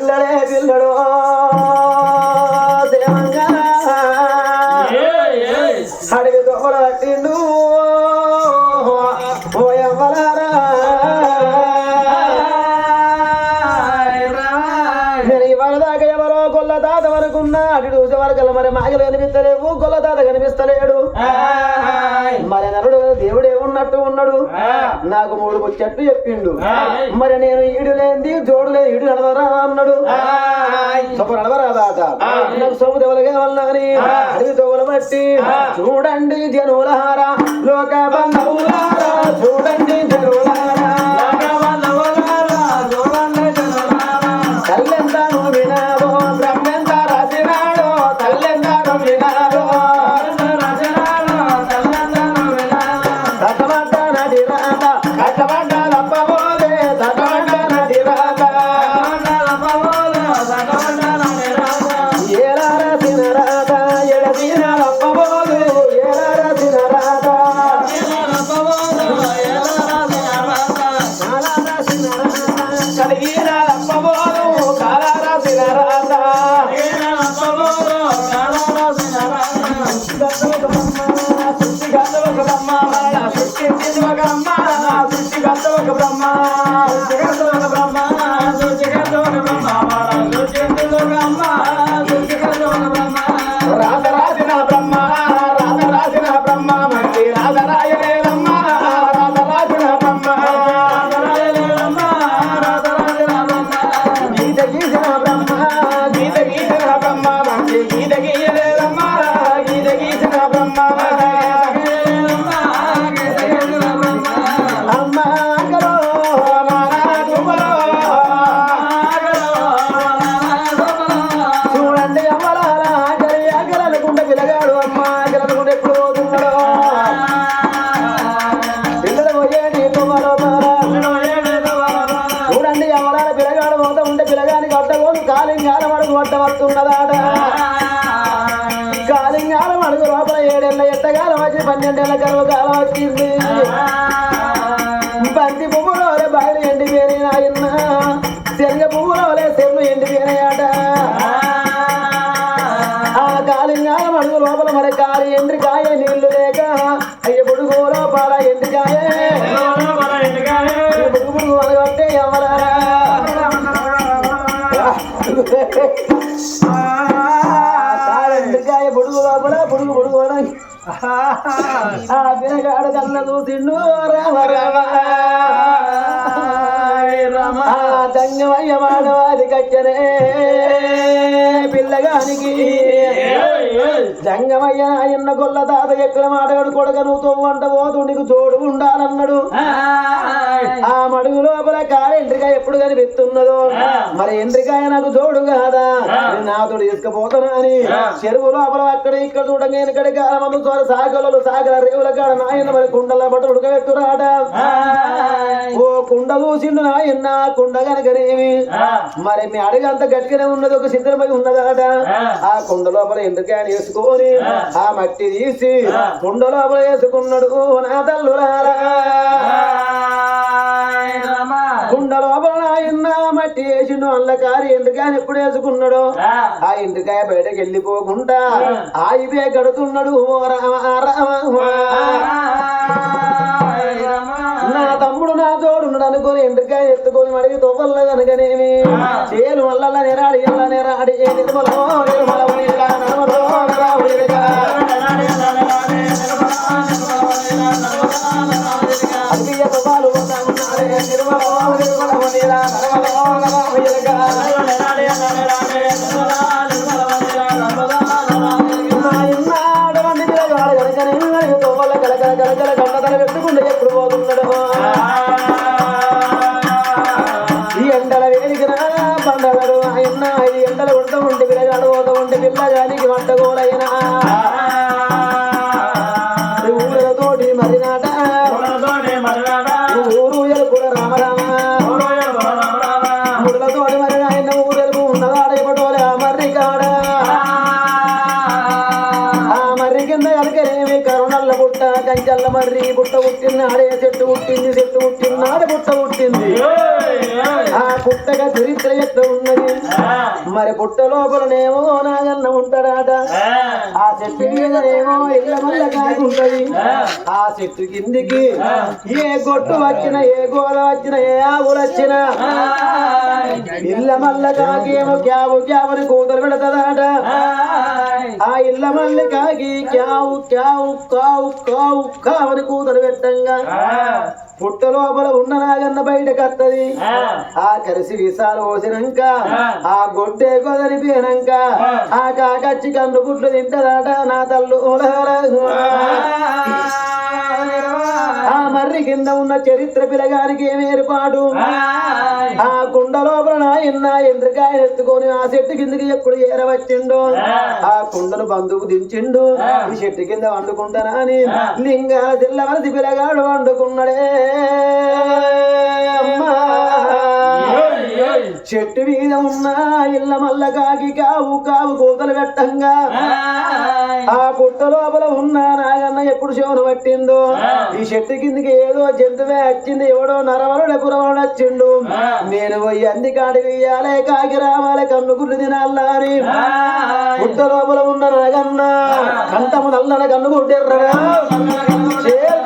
పిల్లడే పిల్లడు దేవంగా అడిగి దొంగలు పట్టిండు ఓయమ్మలారా నేను ఇవాళ దాకా ఎవరో గొల్ల తాత వరకున్నా అటు చూసే వరకు మరి మాగలు కనిపిస్తలేవు గొల్ల తాత కనిపిస్తలేడు మరి నరుడు దేవుడే ఉన్నట్టు ఉన్నాడు నాకు 3 ముచ్చట్లు చెప్పిండు మరి నేను ఈడు లేనిది జోడు లేదు ఈడు నడవరా అన్నాడు సొప్ప నడవరాదాట నాకు సొమ్ము దేవులుగా వల్లని అడిగి తోలు బట్టి చూడండి జనులారా లోక బంధువులారా చూడండి జనులారా తల్లెంతాను వినాదో బ్రహ్మెంత రాసినాడో తల్లెంతాను వినాదో తటమంట నది రాత కట్టమంట లప్పబోదే తటమంట నది రాత ఏలా రాసిన రాత ఎడదీన లప్పబోదు ఏలా రాసిన రాత కాలా రాసిన రాత కలిగిన లప్పబోదు కాలా రాసిన రాత రాజరాజన బ్రహ్మ రాజరాజన బ్రహ్మ మంచి రాజరాయలేరమ్మ రాజరాజన బ్రహ్మ గీత గీసిన బ్రహ్మ గీత గీసిన బ్రహ్మ మంచి గీత గీయలేరమ్మ గీత గీసిన బ్రహ్మ అమ్మ చూడండి అమ్మలారా గలనుకుంటే పిల్లగాడు అమ్మ గలనుకుంటే ఎప్పుడు పోతున్నాడో పిల్లలు పోయేటి చూడండి అమ్మలార పిల్లగాడు పోతా ఉంటే పిల్లగానికి అట్టగోలు కాలింగాల మడుగు పట్ట వస్తున్నదాట కాలింగాల మడుగు లోపల 7 ఏళ్ళ ఎట్టగాలం వచ్చి 12 ఏళ్ళ కరువు కాలం వచ్చింది బంతి పువ్వులోనే బయలు ఎండిపోయినాయి నాయన్న శనగ పువ్వులోనే చెరువు ఎండిపోయినాయట ఆ కాలింగాల మడుగు లోపల మరి కాలి ఎండ్రికాయ నీళ్లు లేక అయ్య బుడుగు లోపల ఎండ్రికాయ బుడుగు బుడుగు అనగొట్టే ఎవరారా ఎండ్రికాయ బుడుగు లోపల బుడుగు బుడుగు ఆ పిల్లగాడు కళ్ళ చూసిండు రామ దంగమయ్య వాడవాది కచ్చనే పిల్లగానికి జంగమయ్య ఆయన గొల్ల తాత ఎక్కడ మాటగాడు కొడక నువ్వుతో వంట పోతు నీకు జోడు ఉండాలన్నాడు ఆ మడుగు లోపల కాలి ఎండ్రికాయ ఎప్పుడు కనిపిస్తున్నదో మరి ఎండ్రికాయ నాకు జోడు కాదా నాతోడు తీసుకుపోతాను అని చెరువు లోపల అక్కడ ఇక్కడ చూడంగా వెనకడి కాలమందు సాగలు సాగల రేవుల కాడ నాయన మరి కుండల బట్ట ఉడకబెట్టురాట ఓ కుండ చూసిండు నాయన్న కుండ కనుకనేమి మరి మీ అడిగి అంత గట్టిగానే ఉన్నది ఒక సిద్ధమై ఉన్నదాట ఆ కుండ లోపల ఎండ్రికాయని వేసుకొని ఆ మట్టి తీసి కుండ లోపల వేసుకున్నాడు నా తల్లులారా కుండ లోపల నాయన్న మట్టి వేసిండు అల్లకారి ఎండ్రికాయని ఎప్పుడు వేసుకున్నాడు ఆ ఎండ్రికాయ బయటకు వెళ్ళిపోకుండా ఆయివే గడుతున్నాడు ఓ రామ రామ నా తమ్ముడు నా తోడున్నాడు అనుకొని ఎండ్రికాయ ఎత్తుకొని మడిగి తొవ్వల్ల కనుకనేమి చేను వల్ల నెరాడి ఎల్ల నెరాడి నిర్మలో నిర్మల నడమలో అగ్గియ తొవ్వాలు ఉన్నాడే నిర్మలో నిర్మల తొవ్వల కలకల కలకల గంటతల పెట్టుకుంటే ఎప్పుడు పోతున్నాడు ఈ ఎండల వేడికిన పండగడు ఆయన 5 ఎండలు కొడుతూ ఉంటే పిల్లగాడు పోతూ ఉంటే పిల్లగానికి వంటగోలైనా ఊళ్ళతోటి మరినాట ఊరు కూడా రామరామ ముళ్ళతోటి మరి ఆయన ఊరెలుగు ఉన్నదాడ ఇప్పటోలే ఆ మర్రి కాడ ఆ మర్రి కింద కనుకనేమి కరుణల్ల పుట్ట కంచెల్ల మర్రి పుట్ట పుట్టినాడే చెట్టు పుట్టింది నాడు పుట్ట పుట్టింది ఆ పుట్టగా చరిత్ర ఎట్లా ఉన్నది మరి పుట్ట లోపలనేమో నాగన్న ఉంటాడట ఆ చెట్టు మీదనేమో ఇళ్ళ మల్ల కాకుంటది ఆ చెట్టు కిందికి ఏ గొట్టు వచ్చిన ఏ గోల వచ్చిన ఏ ఆవులు వచ్చినా ఇళ్ళ మల్ల కాకేమో క్యావు క్యావని కూతురు పెడతదాట ఆ ఇళ్ళ మల్లి కాకి క్యావు క్యావు కావు కావు కావని కూతురు పెట్టంగా పుట్ట లోపల ఉన్న నాగన్న బయటకు వస్తది ఆ కలిసి విసాలు పోసినాక ఆ గొడ్డే కొదరిపోయినాక ఆ కాకచ్చి కన్ను గుడ్లు తింటదాట నా తల్లు ఆ మర్రి కింద ఉన్న చరిత్ర పిలగానికి ఏమి ఏర్పాటు ఆ కుండ లోపల నాయన్న ఎండ్రకాయలు ఎత్తుకొని ఆ చెట్టు కిందకి ఎప్పుడు ఏరవచ్చిండు ఆ కుండను బంధువు దించిండు ఈ చెట్టు కింద వండుకుంటానా అని లింగాల తెల్లవరది పిలగాడు వండుకున్నాడే అమ్మా చెట్టు మీద ఉన్న ఇళ్ళ మల్ల కాకి కావు కావు కూతలు పెట్టంగా ఆ పుట్ట లోపల ఉన్న నాగన్న ఎప్పుడు శివను పట్టిందో ఈ చెట్టు కిందికి ఏదో జంతువే వచ్చింది ఎవడో నరవరుడు పురవరుడు వచ్చిండు నేను పోయి అంది కాడి వెయ్యాలే కాకి రావాలే కన్ను గుడ్లు తినాలా అని పుట్ట లోపల ఉన్న నాగన్న కంఠము నల్లన కన్ను గుడ్డెర్రగా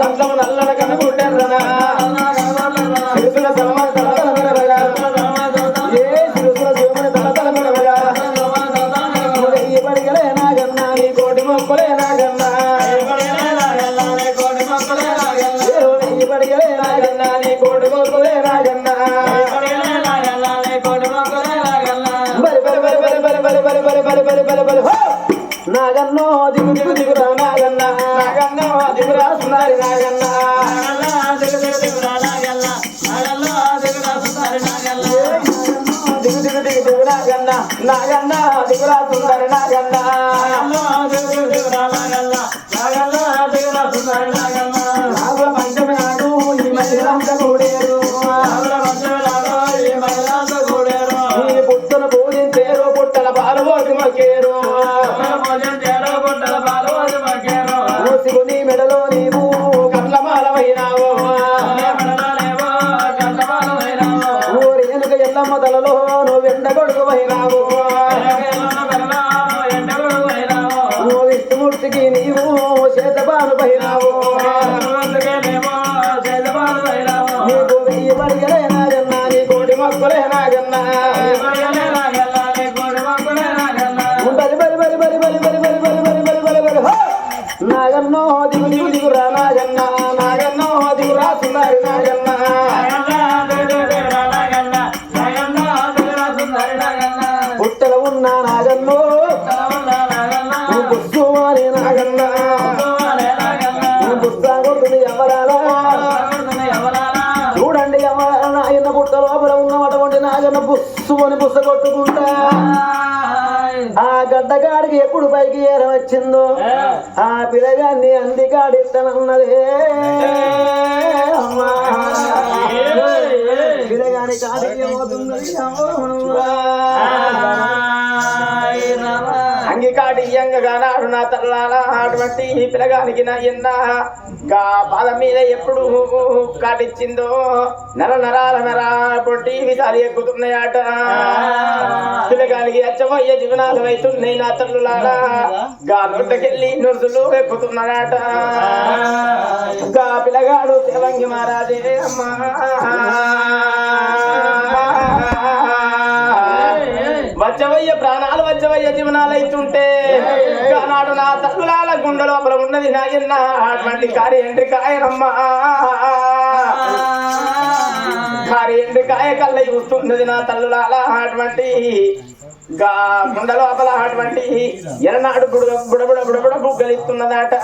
కంఠము నల్లన కన్ను గుడ్డెర్రగా నాగన్నో దిగు దిగు దిగురా నాగన్న నాగన్నో దిగురా సుందరి నాగన్న దిగు దిగు దిగురా నాగన్న నాగన్నో దిగురా సుందరి నాగన్న దిగు దిగు దిగు దిగు నాగన్న నాగన్న దిగురా సుందరి నాగన్న దిగు దిగు దిగురా నాగన్న నాగన్న దిగురా సుందరి నాగన్న నాగుల పంచమి నాడు ఈ మహిళంతా కూడేరు నాగుల పంచమి నాడు ఈ మహిళంతా కూడేరు ఈ పుట్టను పూజించేరు పుట్టల పాలు పోసి మొక్కేరు మెడలో నీవు కట్లమాలమైనావు ఊరి వెనుక ఎల్లమ్మ తలలో నువ్వు ఎండ కొడుకు అయినావు నువ్వు విష్ణుమూర్తికి నీవు చేతబాను పైనావు నీకు వెయ్యి పడిగలే నాగన్నా నీ కోటి మొక్కలే నాగన్నా బలి బలి బలి బలి బలి బలి బలి బలి బలి బలి బలి బలి నాగన్నో దిగు దిగు దిగురా నాగన్న నాగన్నో దిగురా సుందరి నాగన్న పుట్టల ఉన్న నాగన్నో బుస్సు అని నాగన్న బుస్సా కొడుతుంది ఎవరాలా చూడండి ఎవరాల నాయన్న పుట్ట లోపల ఉన్నటువంటి నాగన్న బుస్సు అని బుస్స కొట్టుకుంటా ఆ గడ్డగాడికి ఎప్పుడు పైకి ఏర వచ్చిందో ఆ పిల్లగాన్ని అందికాడిస్తానన్నదే అమ్మా పిల్లగాని కాడికి పోతున్నది అంగికాడి ఇయ్యంగా నాడు నా తల్లాల అటువంటి పిల్లగానికి నా ఎన్న గా పాదం మీద ఎప్పుడు కాటిచ్చిందో నర నరాల నర పొట్టి విసారి ఎక్కుతున్నాయట పిల్లగానికి అచ్చమయ్యే జీవనాలు అవుతున్నాయి నా తల్లులారా గా నొడ్డకెళ్ళి నొరుదులు ఎక్కుతున్నాడట గా పిల్లగాడు తెలంగి మహారాజే అమ్మా వచ్చవయ్య ప్రాణాలు వచ్చవయ్య జీవనాలు అవుతుంటే నాడు నా తల్లులాల గుండె లోపల ఉన్నది నాయన్న అటువంటి కారి ఎండ్రికాయనమ్మా కారి ఎండ్రికాయ కళ్ళ చూస్తున్నది నా తల్లులాల అటువంటి గా గుండె లోపల అటువంటి ఎరనాడు బుడబుడ బుగ్గలిస్తున్నదట